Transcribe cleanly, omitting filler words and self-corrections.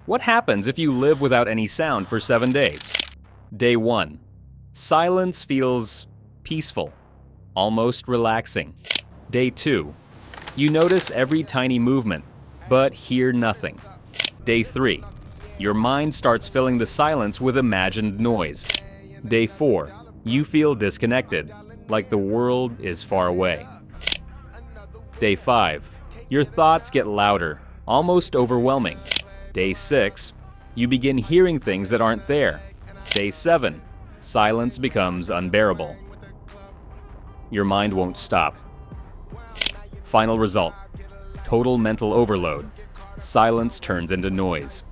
What happens if you live without any sound for 7 days? Day 1. Silence feels peaceful, almost relaxing. Day 2. You notice every tiny movement, but hear nothing. Day 3. Your mind starts filling the silence with imagined noise. Day 4. You feel disconnected, like the world is far away. Day 5. Your thoughts get louder, almost overwhelming. Day 6. You begin hearing things that aren't there. Day 7. Silence becomes unbearable. Your mind won't stop. Final result: total mental overload. Silence turns into noise.